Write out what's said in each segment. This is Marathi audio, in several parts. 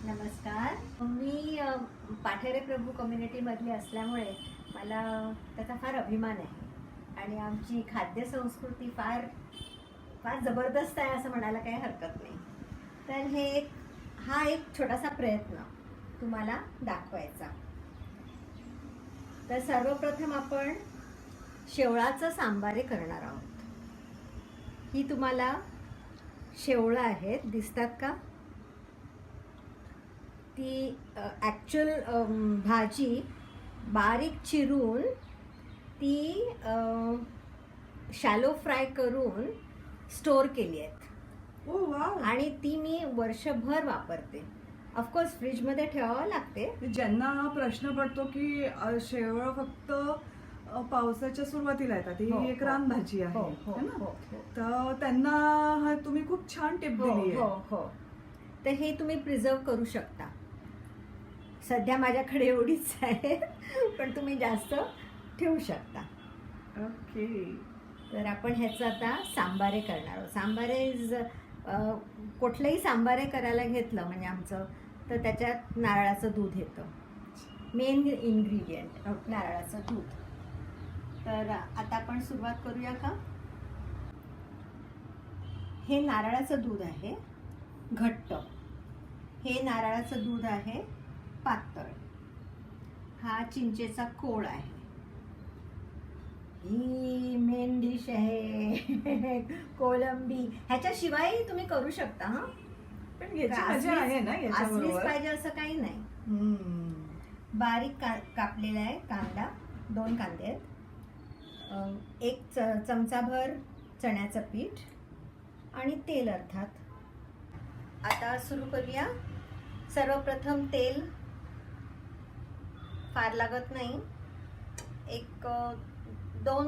नमस्कार. मी पाठेरे प्रभू कम्युनिटीमधली असल्यामुळे मला त्याचा फार अभिमान आहे आणि आमची खाद्यसंस्कृती फार फार जबरदस्त आहे असं म्हणायला काही हरकत नाही. तर हा एक छोटासा प्रयत्न तुम्हाला दाखवायचा. तर सर्वप्रथम आपण शेवळाचं सांबारे करणार आहोत. ही तुम्हाला शेवळं आहेत, दिसतात का? ती ॲक्च्युअल भाजी बारीक चिरून ती शॅलो फ्राय करून स्टोअर केली आहेत. ओ वाव. आणि ती मी वर्षभर वापरते. ऑफकोर्स फ्रीजमध्ये ठेवावं लागते. ज्यांना हा प्रश्न पडतो की शेवळ फक्त पावसाच्या सुरुवातीला येतात, हो, ही एक हो. रानभाजी हो, आहे हो, है ना? हो, हो. तर त्यांना हा तुम्ही खूप छान टिप हो दिली हो आहे. हो. तर हे तुम्ही प्रिझर्व करू शकता. सध्या माझ्याकडे एवढीच आहे पण तुम्ही जास्त ठेवू शकता. ओके. तर आपण ह्याचं आता सांबारे करणार आहोत. सांबारे कुठलंही सांबारे करायला घेतलं म्हणजे आमचं, तर त्याच्यात नारळाचं दूध येतं. मेन इन्ग्रेडियंट नारळाचं दूध. तर आता आपण सुरुवात करूया का? हे नारळाचं दूध आहे घट्ट, हे नारळाचं दूध आहे पातळ, हा चिंचेचा कोळ आहे, ही मेन डिश आहे कोलंबी. ह्याच्याशिवाय तुम्ही करू शकता. हा पण याची मजा आहे ना असलीच याच्याबरोबर. पाहिजे असं काही नाही. बारीक कापलेला आहे कांदा, 2 कांदे आहेत, 1 चमचाभर चण्याचं पीठ आणि तेल अर्थात. आता सुरू करूया. सर्वप्रथम तेल फार लागत नाही, 2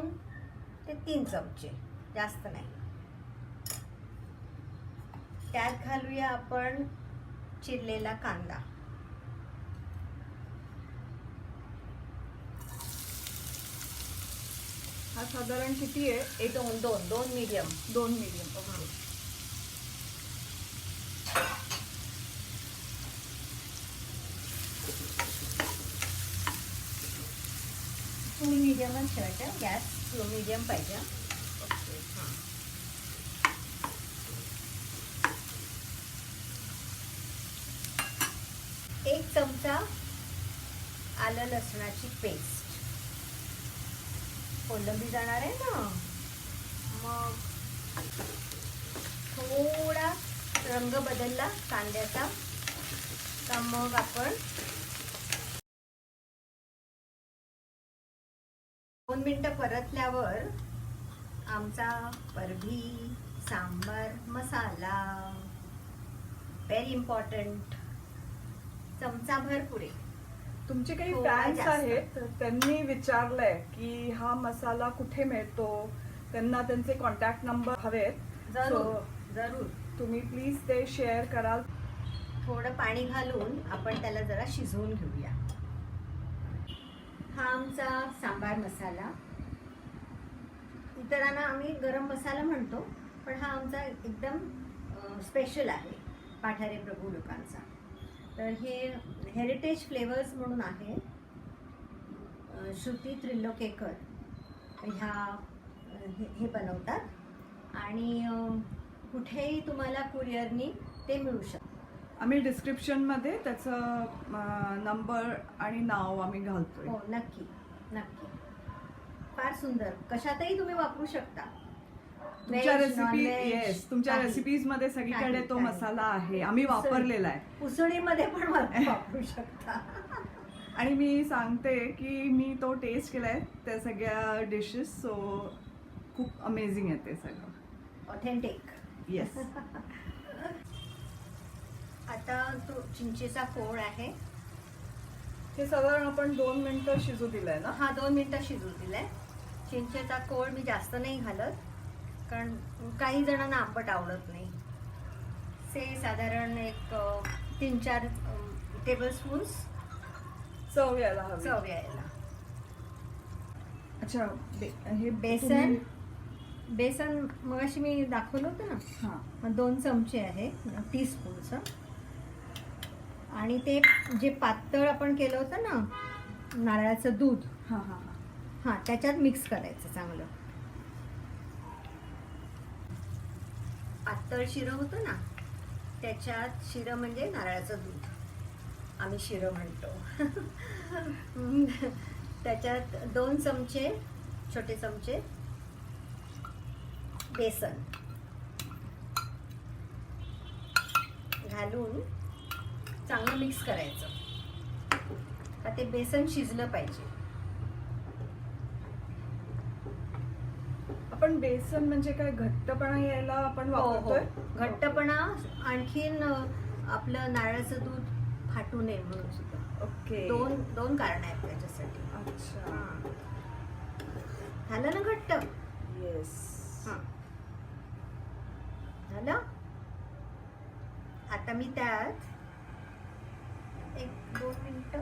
ते 3 चमचे, जास्त नाही. त्यात घालूया आपण चिरलेला कांदा. हा साधारण किती आहे? 2 मीडियम. 2 मीडियम. ओके. फुल मीडियमच ठेवायचं. गॅस स्लो मीडियम पाहिजे. ओके. हां. 1 चमचा आलं लसणाची पेस्ट. कोलंबी जाणार आहे ना, मग थोडा रंग बदलला कांद्याचा का मग आपण 2 मिनिटं परतल्यावर आमचा परभी सांबार मसाला, व्हेरी इम्पॉर्टंट, चमचाभर पुरे. तुमचे काही थोडा फॅन्स जास्त. आहेत, त्यांनी विचारलंय की हा मसाला कुठे मिळतो, त्यांना त्यांचे कॉन्टॅक्ट नंबर हवेत. जरूर जरूर. तुम्ही प्लीज ते शेअर कराल. थोडं पाणी घालून आपण त्याला जरा शिजवून घेऊया. हा आमचा सांबार मसाला. इतरांना आम्ही गरम मसाला म्हणतो, पण हा आमचा एकदम स्पेशल आहे पाठारे प्रभू लोकांचा. तर हे हेरिटेज फ्लेवर्स म्हणून आहे. श्रुती त्रिलोकेकर हे बनवतात आणि कुठेही तुम्हाला कुरिअरनी ते मिळू शकतं. आम्ही डिस्क्रिप्शनमध्ये त्याचं नंबर आणि नाव आम्ही घालतोय. हो, नक्की नक्की. फार सुंदर. कशातही तुम्ही वापरू शकता. तुमच्या Veg, रेसिपी non-veg, येस तुमच्या काही. रेसिपीज मध्ये सगळीकडे काही, तो काही. मसाला आहे, आम्ही वापरलेला आहे. उसळीमध्ये पण वापरू शकता. आणि मी सांगते की मी तो टेस्ट केलाय त्या सगळ्या डिशेस, सो खूप अमेझिंग आहे ते सगळं. ऑथेंटिक. येस. आता तो चिंचेचा कोळ आहे. हे साधारण आपण 2 मिनिटं शिजू दिलंय ना? हा 2 मिनिटं शिजू दिलाय. चिंचेचा कोळ मी जास्त नाही घालत, कारण काही जणांना आंबट आवडत नाही. साधारण 3-4 टेबलस्पून्स चव यायला हवी. चव यायला. अच्छा. हे बेसन बेसन मगाशी मी दाखवलं होतं ना, हां. मग 2 चमचे आहे टीस्पूनचं. आणि ते जे पातळ आपण केलं होतं ना नारळाचं दूध, हां हां हां. हां त्याच्यात मिक्स करायचं चांगलं. पातळ शिरं होतं ना त्याच्यात, शिरं म्हणजे नारळाचं दूध, आम्ही शिरं म्हणतो. त्याच्यात 2 चमचे, छोटे चमचे बेसन घालून चांगलं मिक्स करायचं. का ते बेसन शिजलं पाहिजे. आपण बेसन म्हणजे काय घट्टपणा यायला आपण वापरतोय? घट्टपणा, आणखीन आपलं नारळाचं दूध फाटू नये म्हणून सुद्धा. ओके. दोन कारण आहेत त्याच्यासाठी. अच्छा. झालं ना घट्ट? येस. झालं. आता मी त्यात 1-2 मिनिटं,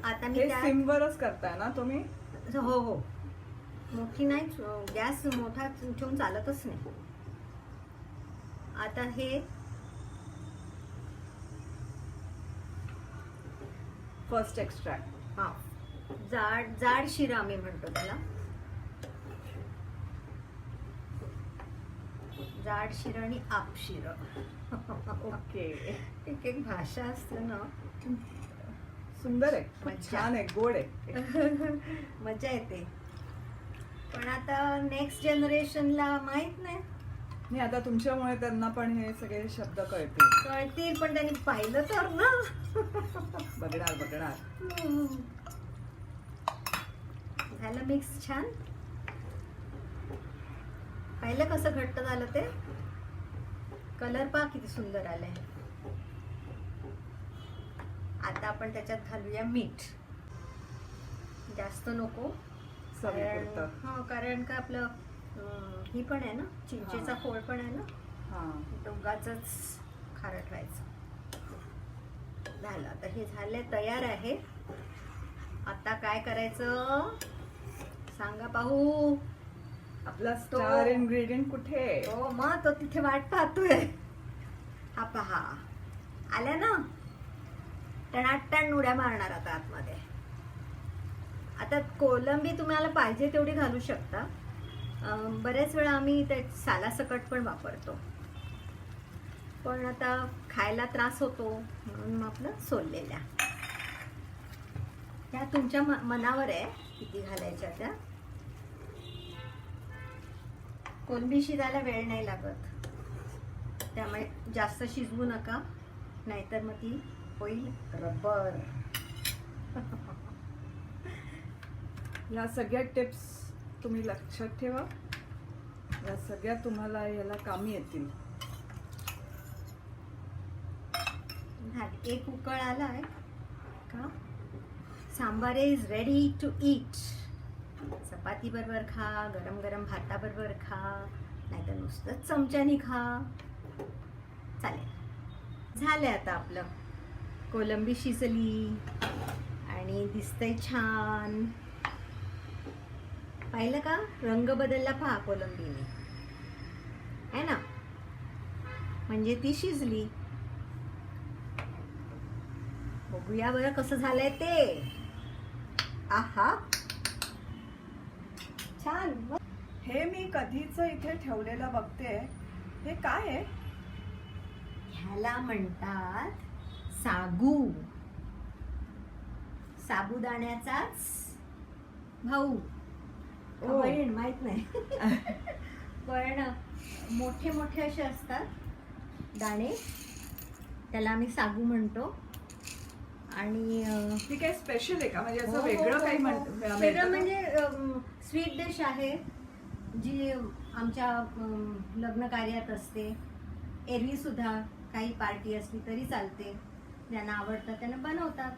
आता मी हे त्यात, सिमवरच करताय ना तुम्ही? हो हो, मोठी नाही, गॅस मोठा ठेवून चालतच नाही. आता हे फर्स्ट एक्स्ट्रॅक्ट. हा जाड शिरा आम्ही म्हणतो त्याला. जाड शिरं आणि आप शिरं. ओके. एक भाषा असते ना. सुंदर आहे, खूप मज्जा. छान आहे, गोड आहे. मजा येते. पण आता नेक्स्ट जनरेशनला माहित नाही. नाही, आता तुमच्यामुळे त्यांना पण हे सगळे शब्द कळतील. कळतील, पण त्यांनी पाहिलं तर ना. बघणार. झालं मिक्स छान. पाहिलं कसं घट्ट झालं ते. कलर पहा किती सुंदर आलाय. आता आपण त्याच्यात घालूया मीठ. जास्त नको, कारण का आपलं ही पण आहे ना, चिंचेचा फोड पण आहे ना, उगाचच खारट व्हायचं. झालं. आता हे झाले, तयार आहे. आता काय करायचं सांगा पाहू. आपला स्टार इन्ग्रेडियंट कुठे? हो मग तो तिथे वाट पाहतोय. हा पहा, आल्या ना. टणाटण उड्या मारणार आता आतमध्ये. आता कोलंबी तुम्हाला पाहिजे तेवढी घालू शकता. बऱ्याच वेळा आम्ही ते सालासकट पण वापरतो, पण आता खायला त्रास होतो म्हणून मग आपलं सोललेल्या. त्या तुमच्या मनावर आहे किती घालायच्या त्या. कोलंबी शिजायला वेळ नाही लागत, त्यामुळे जास्त शिजवू नका, नाहीतर मग ती होईल रबर. या सगळ्या टिप्स तुम्ही लक्षात ठेवा. या सगळ्या तुम्हाला याला कामी येतील. एक उकळ आलाय का, sambar is ready to eat. चपाती बरोबर खा, गरम गरम भाताबरोबर खा, नाहीतर नुसतंच चमच्यानी खा, चालेल. झालंय आता आपलं. कोलंबी शिजली आणि दिसतंय छान. पाहिलं का, रंग बदलला पहा कोलंबीने, है ना, म्हणजे ती शिजली. बघूया बरं कसं झालंय ते. आहा, छान. हे मी कधीच इथे ठेवलेलं बघते. हे काय आहे? ह्याला म्हणतात सागू. साबुदाण्याचाच भाऊ, बहीण, माहित नाही. पण मोठे मोठे असे असतात दाणे, त्याला आम्ही सागू म्हणतो. आणि हे काय स्पेशल आहे का, म्हणजे असं वेगळं काही वेगळं म्हणजे स्वीट डिश आहे जी आमच्या लग्न कार्यात असते. एरवी सुद्धा काही पार्टी असली तरी चालते, ज्यांना आवडतं त्यांना बनवतात.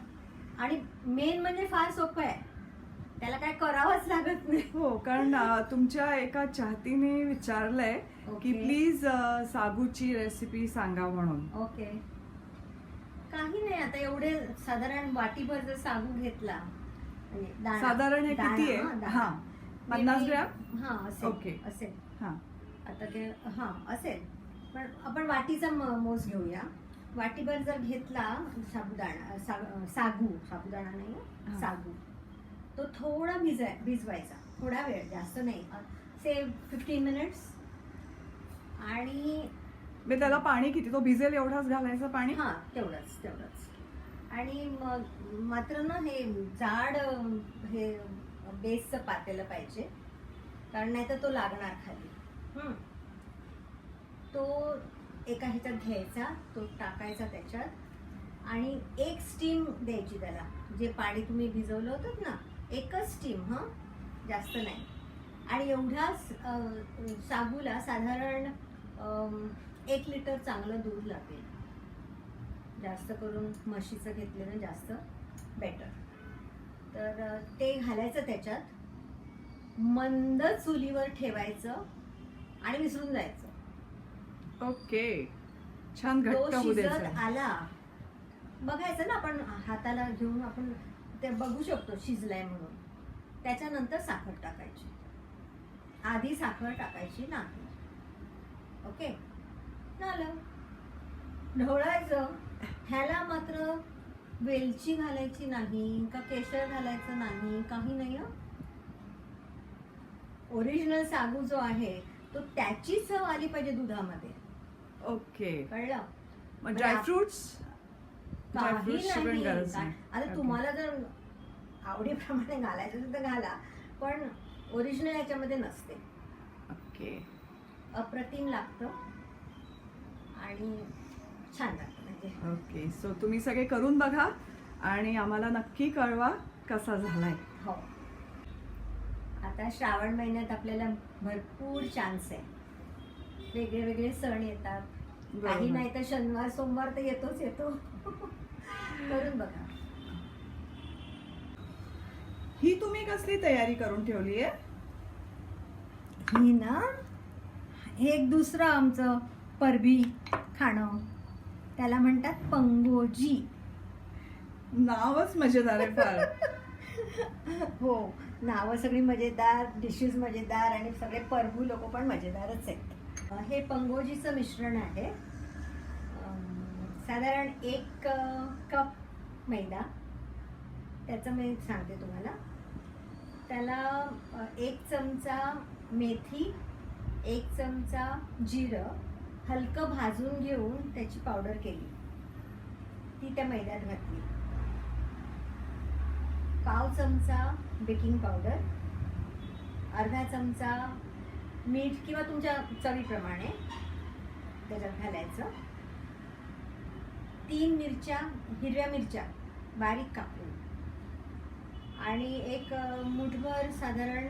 आणि मेन म्हणजे फार सोपं आहे, त्याला काय करावंच लागत नाही. हो, कारण तुमच्या एका चाहतीने विचारलंय की प्लीज सागूची रेसिपी सांगा म्हणून. ओके, काही नाही. आता एवढे साधारण वाटीभर जर सागू घेतला, म्हणजे साधारण हे किती आहे? हा, 50 ग्रॅम. हा, असेल. ओके. असेल. हा, आता ते हा असेल. पण आपण वाटीचा मोज घेऊया. वाटीभर जर घेतला साबुदाणा साबुदाणा नाही हा. साबू, तो थोडा भिजवायचा, थोडा वेळ, जास्त नाही, से 15 मिनिट्स. आणि मी त्याला पाणी किती, तो भिजेल एवढाच घालायचं पाणी? हा, तेवढंच. आणि मग मात्र ना हे जाड हे बेसचं पातेलं पाहिजे, कारण नाही तर तो लागणार खाली. तो एका ह्याच्यात घ्यायचा, तो टाकायचा त्याच्यात आणि एक स्टीम द्यायची त्याला. जे पाणी तुम्ही भिजवलं होतं ना, एकच स्टीम, जास्त नाही. आणि एवढ्याच साबूला साधारण 1 लिटर चांगलं दूध लागेल. जास्त करून म्हशीचं घेतलेलं जास्त बेटर. तर ते घालायचं त्याच्यात, मंद चुलीवर ठेवायचं आणि विसरून जायचं. ओके, छान तो घट्ट होऊ शिजत द्यायचं. आला, बघायचं ना, आपण हाताला घेऊन आपण ते बघू शकतो शिजलाय म्हणून. त्याच्यानंतर साखर टाकायची, आधी साखर टाकायची नाही. ओके, झालं. ढवळायचं. ह्याला मात्र वेलची घालायची नाही का, केशर घालायचं नाही, काही नाही. ओरिजिनल साबू जो आहे तो त्याची चव आली पाहिजे दुधामध्ये. ओके, कळलं? मग ड्रायफ्रुट्स? काही नाही. गरज नाही. आता तुम्हाला जर आवडीप्रमाणे घालायचं असेल तर घाला, पण ओरिजिनल याच्यामध्ये नसते. ओके, अप्रतिम लागतं आणि छान लागतं म्हणजे. ओके. सो तुम्ही सगळे करून बघा आणि आम्हाला नक्की कळवा कसा झालाय. हो. आता श्रावण महिन्यात आपल्याला भरपूर चान्स आहे. वेगळे वेगळे सण येतात. काही नाही तर शनिवार सोमवार तर येतो. करून बघा. ही तुम्ही कसली तयारी करून ठेवली आहे? ही ना, एक दुसरं आमचं परबी खाणं, त्याला म्हणतात पंगोजी. नावच मजेदार आहे फार. हो, नावं सगळी मजेदार, डिशेस मजेदार आणि सगळे परबू लोक पण मजेदारच आहेत. हे पंगोजीचं मिश्रण आहे. साधारण 1 कप मैदा, त्याचं मी सांगते तुम्हाला. त्याला 1 चमचा मेथी, 1 चमचा जिरं हलकं भाजून घेऊन त्याची पावडर केली, ती त्या मैद्यात घातली. पाव चमचा बेकिंग पावडर, अर्धा चमचा मीठ किंवा तुमच्या चवीप्रमाणे त्याच्यात घालायचं. 3 मिरच्या, हिरव्या मिरच्या बारीक कापून, आणि 1 मुठभर साधारण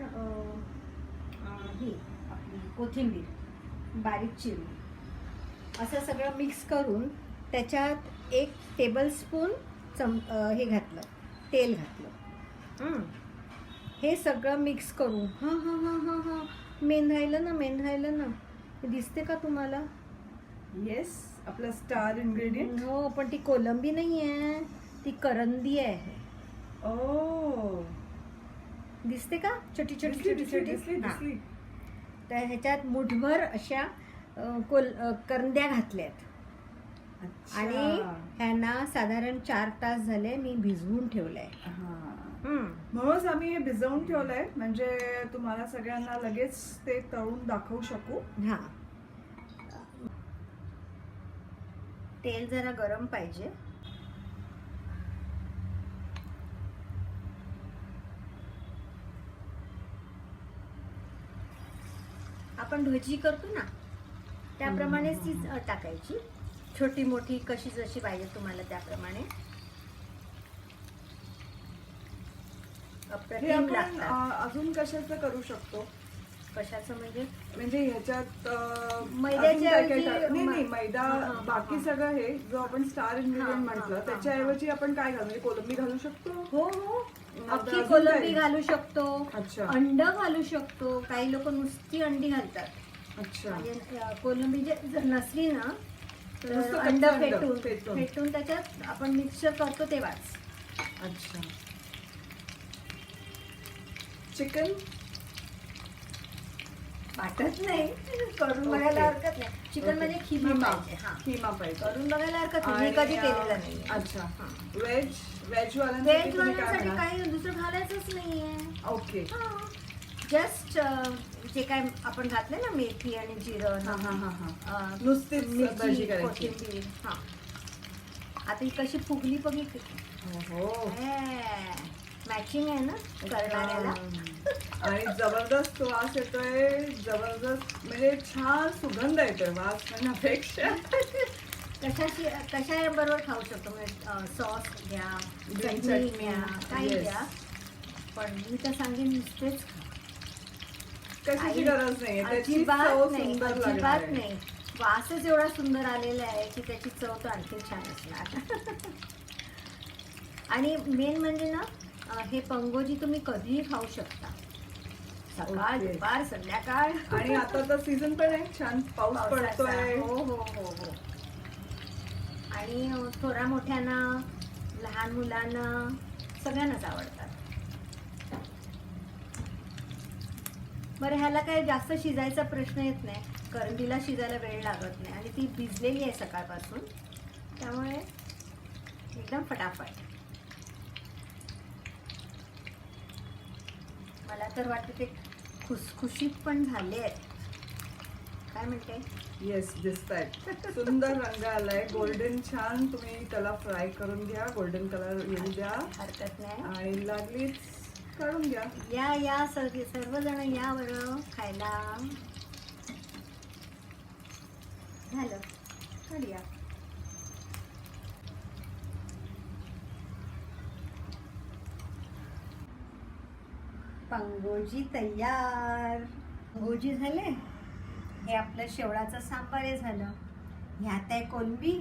ही आपली कोथिंबीर बारीक चिरून, असं सगळं मिक्स करून त्याच्यात 1 टेबलस्पून हे घातलं, तेल घातलं. हे सगळं मिक्स करून हां मेंधायलं ना. दिसते का तुम्हाला? येस, आपला स्टार इन्ग्रेडियंट. हो, पण ती कोलंबी नाही आहे, ती करंदी आहे. ओ, दिसते का? छोटी दिसली. तर ह्याच्यात मुठभर अशा करंद्या घातल्यात. अच्छा. आणि ह्यांना साधारण 4 तास झाले मी भिजवून ठेवलंय. म्हणूनच आम्ही हे भिजवून ठेवलंय, म्हणजे तुम्हाला सगळ्यांना लगेच ते तळून दाखवू शकू. हा, तेल जरा गरम पाहिजे. आपण भजी करतो ना त्याप्रमाणेच ती टाकायची, छोटी मोठी कशी जशी पाहिजे तुम्हाला त्याप्रमाणे. हे अप्रतिम आपण लागतात. अजून कशाचं करू शकतो? कशाचं म्हणजे? म्हणजे ह्याच्यात मैद्याच्या अजून काय ऐवजी काय नाही, मैदा, हा. बाकी सगळं हे जो आपण स्टार इन्ग्रेडियंट म्हटलं त्याच्याऐवजी आपण काय घालू? म्हणजे कोलंबी घालू शकतो. हो, अख्खी अजून कोलंबी काय? घालू शकतो. अच्छा. अंड घालू शकतो. काही लोक नुसती अंडी घालतात. अच्छा. म्हणजे कोलंबी जर नसली ना तर नुसतं अंड कच्चं अंड फेटून त्याच्यात आपण मिक्सर करतो तेव्हाच. अच्छा. चिकन वाटत नाही, करून बघायला हरकत नाही. चिकन म्हणजे खिमा पाहिजे. हा, खिमा पाहिजे. करून बघायला हरकत नाही. मी आणि, कधी केलेलं नाही. अच्छा. हा. व्हेज व्हेज वाल्यांसाठी वाल्यांसाठी काही दुसरं घालायचंच नाहीये. ओके. जस्ट जे काय आपण घातलं ना, मेथी आणि जिरं, हा हा हा हा. नुसतीच नुसतीच भाजी मिरची, करायची. कोथिंबीर. हा, आता ही कशी फुगली बघी. हो. मॅचिंग आहे ना करणाऱ्याला. आणि जबरदस्त वास येतोय, जबरदस्त म्हणजे छान सुगंध येतोय, वास म्हणण्यापेक्षा. कशा बरोबर खाऊ शकतो, म्हणजे सॉस घ्या, Green चटणी chutney, घ्या, काही yes. घ्या. पण मी तर सांगेन नुसतेच कशाची गरज नाही, त्याची अजिबात चव नाही, सुंदर लागणार अजिबात आहे. नाही. वासच एवढा सुंदर आलेला आहे की त्याची चव तर आणखी छान असणार. आणि मेन म्हणजे ना, हे पंगोजी तुम्ही कधीही खाऊ शकता, सकाळ, Okay. दुपार, संध्याकाळ. आणि आता तर सीझन पण आहे, छान पाऊस पावसाचा. पडतोय. हो हो हो हो. आणि थोड्या मोठ्यांना, लहान मुलांना, सगळ्यांनाच आवडतात. बरं, ह्याला काही जास्त शिजायचा प्रश्न येत नाही, करंदीला शिजायला वेळ लागत नाही आणि ती भिजलेली आहे सकाळपासून, त्यामुळे एकदम फटाफट. मला तर वाटतं ते खुसखुशीत पण झाले आहेत. काय म्हणते? येस, दिसतायत. सुंदर रंग आलाय, गोल्डन छान. तुम्ही त्याला फ्राय करून घ्या, गोल्डन कलर येऊ द्या. हरकत नाही. आणि लागलीच काढून घ्या. या सर्वजण या बरं खायला. झालं, काढूया. पंगोजी तयार. पंगोजी झाले. हे आपलं शेवळाचं सांबार हे झालं. ह्यात आहे कोलंबी,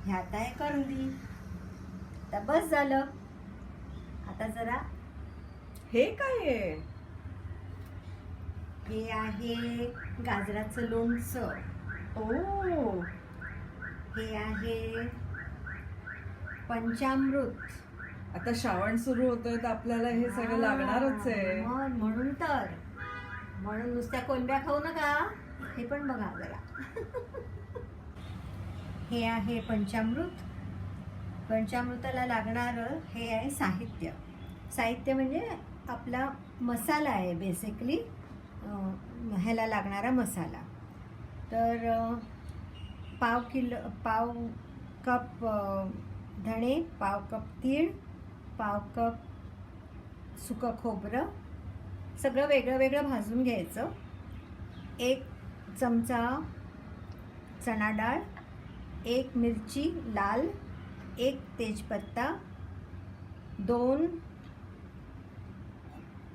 ह्यात आहे करंदी. आता बस झालं. आता जरा हे काय आहे? हे आहे गाजराचं लोणचं. ओ, हे आहे पंचामृत. आता श्रावण सुरू होतोय तर आपल्याला हे सगळं लागणारच आहे. म्हणून नुसत्या कोलंब्या खाऊ नका, हे पण बघा जरा. हे आहे पंचामृत. पंचामृताला लागणारं हे आहे साहित्य. साहित्य म्हणजे आपला मसाला आहे बेसिकली, ह्याला लागणारा मसाला. तर पाव कप धणे, पाव कप तीळ, पाव कप सुकं खोबरं, सगळं वेगळं वेगळं भाजून घ्यायचं. 1 चमचा चणा डाळ, 1 मिरची लाल, 1 तेजपत्ता, 2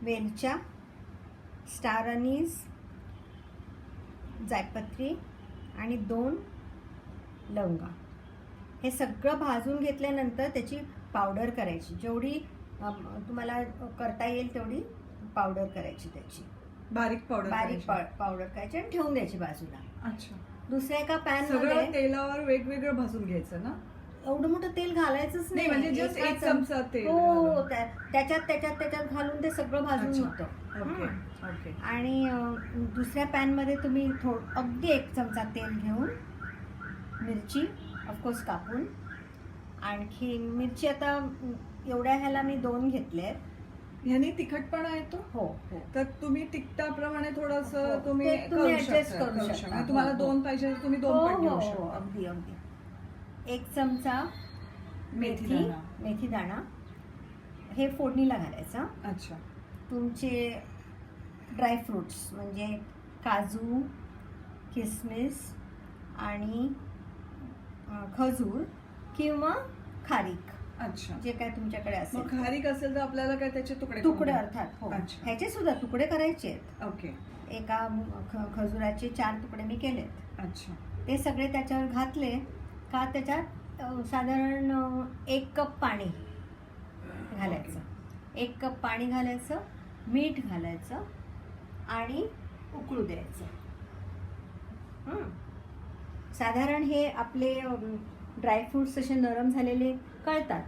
वेलच्या, स्टार अनीस, जायपत्री आणि 2 लवंगा. हे सगळं भाजून घेतल्यानंतर त्याची पावडर करायची. जेवढी तुम्हाला करता येईल तेवढी पावडर करायची त्याची. बारीक पावडर करायची आणि ठेवून द्यायची बाजूला. अच्छा. दुसऱ्या एका पॅन सगळं मध्ये तेलावर वेगवेगळं भाजून घ्यायचं ना? एवढं मोठं तेल घालायचंच नाही, म्हणजे just एका 1 चमचा तेल. हो, त्याच्यात घालून ते सगळं भाजून अच्छा. होतं. Okay okay. आणि दुसऱ्या पॅन मध्ये तुम्ही अगदी 1 चमचा तेल घेऊन मिरची ऑफकोर्स कापून, आणखी मिरची आता एवढ्या ह्याला मी 2 घेतले. ह्यानी तिखटपणा येतो. हो हो. तर तुम्ही तिखटाप्रमाणे थोडस हो. तुम्ही ते तुम्ही करू adjust शकता, करू शकता. म्हणजे तुम्हाला हो, 2 पाहिजे तर तुम्ही 2 हो पण हो घेऊ हो, शकता. अगदी अगदी. 1 चमचा मेथी दाणा हे फोडणीला घालायचं. अच्छा. तुमचे ड्रायफ्रुट्स म्हणजे काजू, किसमिस आणि खजूर किंवा खारीक, अच्छा. जे काय तुमच्याकडे मग असेल. खारीक असेल तर आपल्याला काय त्याचे तुकडे तुकडे करून अर्थात. हो, अच्छा. ह्याचे सुद्धा तुकडे करायचे आहेत. ओके. एका खजुराचे 4 तुकडे मी केलेत. अच्छा. ते सगळे त्याच्यावर घातले का त्याच्यात साधारण 1 कप पाणी घालायचं. 1 कप पाणी घालायचं, मीठ घालायचं आणि उकळू द्यायचं. साधारण हे आपले ड्रायफ्रुट्स असे नरम झालेले कळतात,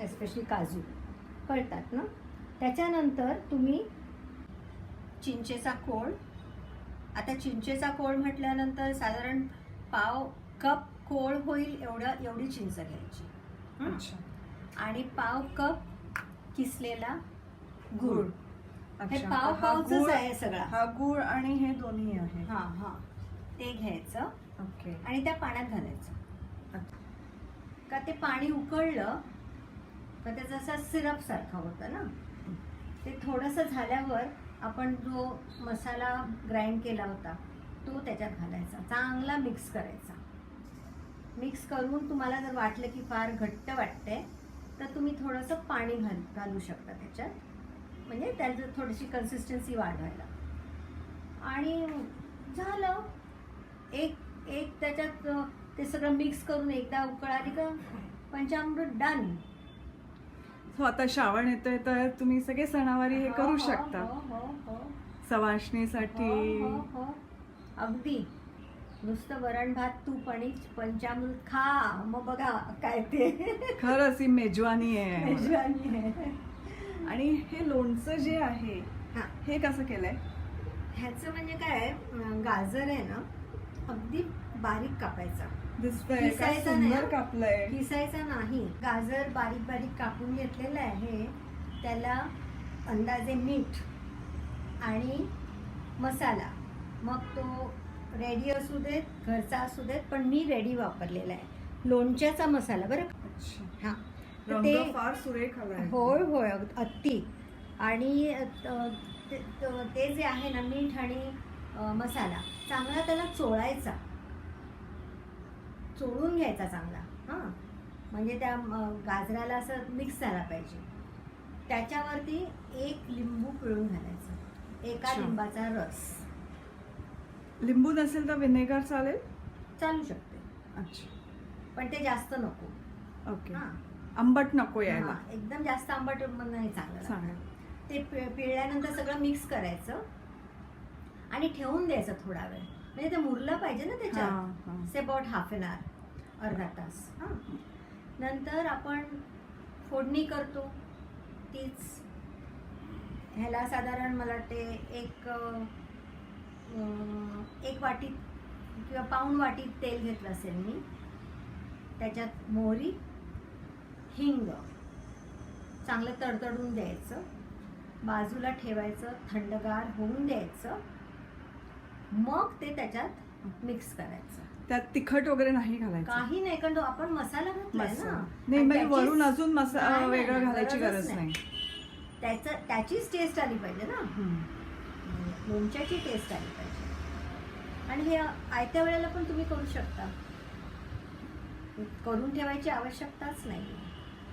एस्पेशली काजू कळतात ना. त्याच्यानंतर तुम्ही चिंचेचा कोळ आता चिंचेचा कोळ म्हटल्यानंतर साधारण पाव कप कोळ होईल एवढी चिंच घ्यायची. हं? अच्छा. आणि पाव कप किसलेला गूळ. हे अच्छा. पाव हा पावच गूळ- आहे सगळा. हा गूळ आणि हे दोन्ही आहे. हा हा ते घ्यायचं ओके. आणि त्या पाण्यात घालायचं. अच्छा. का ते पाणी उकळलं का त्याचं असं सिरप सारखं होतं ना. ते थोडंसं झाल्यावर आपण जो मसाला ग्राइंड केला होता तो त्याच्यात घालायचा, चांगला मिक्स करायचा. मिक्स करून तुम्हाला जर वाटलं की फार घट्ट वाटतंय तर तुम्ही थोडंसं पाणी घालू शकता त्याच्यात, म्हणजे त्याचं थोडीशी कन्सिस्टन्सी वाढवायला. आणि झालं एक त्याच्यात ते सगळं मिक्स करून एकदा उकळ आली का पंचामृत डन. सो आता श्रावण येतोय तर तुम्ही सगळे सणावारी हे करू शकता. हो. सवाष्णीसाठी. हो. अगदी नुसतं वरण भात तूप आणि पंचामृत खा, मग बघा काय ते खरंच ही मेजवानी आहे. मेजवानी आहे. आणि हे लोणचं जे आहे हा, हे कसं केलंय? ह्याचं म्हणजे काय, गाजर आहे ना अगदी बारीक कापायचा. दिसतंय काय किसायचं सुंदर नाही. कापलंय. किसायचा नाही, गाजर बारीक बारीक कापून घेतलेलं आहे. त्याला अंदाजे मीठ आणि मसाला, मग तो रेडी असू देत घरचा असू देत, पण मी रेडी वापरलेला आहे लोणच्याचा मसाला बरं का. अच्छा. हा तर रंग ते फार सुरेख आलाय. होय अगदी. आणि ते जे आहे ना मीठ आणि मसाला चांगला त्याला चोळायचा, चोळून घ्यायचा चांगला. हां, म्हणजे त्या गाजराला असं मिक्स झाला पाहिजे. त्याच्यावरती एक लिंबू पिळून घालायचं, एका अच्छा. लिंबाचा रस. लिंबू नसेल तर विनेगर चालेल? चालू शकते, अच्छा. पण ते जास्त नको. ओके. हां, आंबट नको यायला. हां, एकदम जास्त आंबट नाही चांगलं लागत. चालेल. ते पिळल्यानंतर सगळं मिक्स करायचं आणि ठेवून द्यायचं थोडा वेळ, म्हणजे ते मुरलं पाहिजे ना त्याच्यात. हां. Say about half an hour, अर्धा तास. हां, नंतर आपण फोडणी करतो तीच. ह्याला साधारण मला वाटते एक वाटी किंवा पाऊण वाटी तेल घेतलं असेल मी. त्याच्यात मोहरी, हिंग चांगलं तडतडून द्यायचं, बाजूला ठेवायचं, थंडगार होऊन द्यायचं, मग ते त्याच्यात मिक्स करायचं. त्यात तिखट वगैरे नाही घालायचं? काही नाही, कारण तो आपण मसाला घातलाय ना. नाही, आणि म्हणजे त्याचीच- वरून अजून नाही, वेगळं नाही, घालायची गरजच गरज नाही. त्याचीच टेस्ट आली पाहिजे ना, लोणच्याची टेस्ट आली पाहिजे. आणि हे आयत्या वेळेला पण तुम्ही करू शकता, करून ठेवायची आवश्यकताच नाही,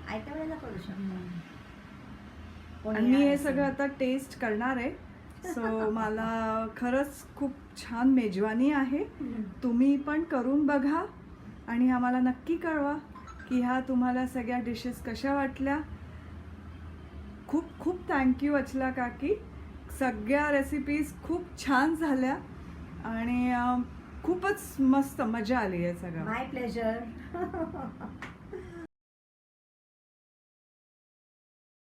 आयत्या वेळेला करू शकता. आणि मी हे सगळं आता टेस्ट करणार आहे. सो मला खरंच खूप छान मेजवानी आहे. तुम्ही पण करून बघा आणि आम्हाला नक्की कळवा की ह्या तुम्हाला सगळ्या डिशेस कशा वाटल्या. खूप खूप थँक्यू अचला काकी. सगळ्या रेसिपीज खूप छान झाल्या आणि खूपच मस्त मजा आली आहे सगळं. माय प्लेजर.